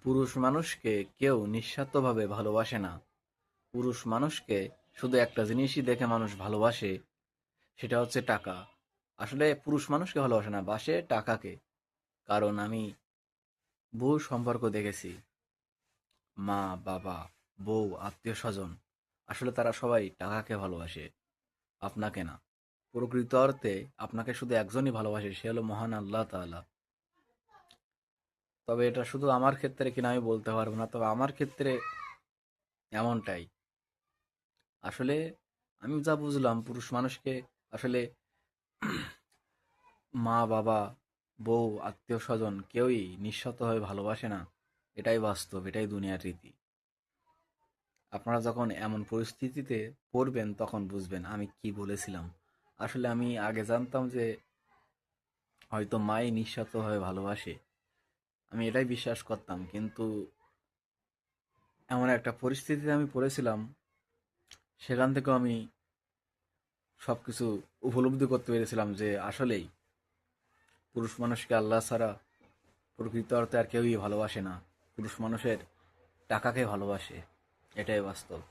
পুরুষ মানুষকে কেউ নিঃস্বার্থভাবে ভালোবাসে না। পুরুষ মানুষকে শুধু একটা জিনিসই দেখে মানুষ ভালোবাসে, সেটা হচ্ছে টাকা। আসলে পুরুষ মানুষকে ভালোবাসে না, বাসে টাকাকে। কারণ আমি বহু সম্পর্ক দেখেছি, মা, বাবা, বউ, আত্মীয়-স্বজন। আসলে তারা সবাই টাকাকে ভালোবাসে, আপনাকে না। প্রকৃত অর্থে আপনাকে শুধু একজনই ভালোবাসে, সে হলো মহান আল্লাহ তাআলা। তবে এটা শুধু আমার ক্ষেত্রে কিনা আমি বলতে পারবো না, তবে আমার ক্ষেত্রে এমনটাই। আসলে আমি যা বুঝলাম, পুরুষ মানুষকে আসলে মা, বাবা, বউ, আত্মীয়-স্বজন কেউই নিঃস্বার্থভাবে ভালোবাসে না। এটাই বাস্তব, এটাই দুনিয়ার রীতি। আপনারা যখন এমন পরিস্থিতিতে পড়বেন তখন বুঝবেন আমি কি বলেছিলাম। আসলে আমি আগে জানতাম যে হয়তো মাই নিঃস্বার্থভাবে ভালোবাসে। আমি এটাই বিশ্বাস করতাম। কিন্তু এমন একটা পরিস্থিতিতে আমি পড়েছিলাম, সেখান থেকেও আমি সবকিছু উপলব্ধি করতে পেরেছিলাম যে আসলেই পুরুষ মানুষকে আল্লাহ ছাড়া প্রকৃত অর্থে আর কেউই ভালোবাসে না। পুরুষ মানুষের টাকাকে ভালোবাসে, এটাই বাস্তব।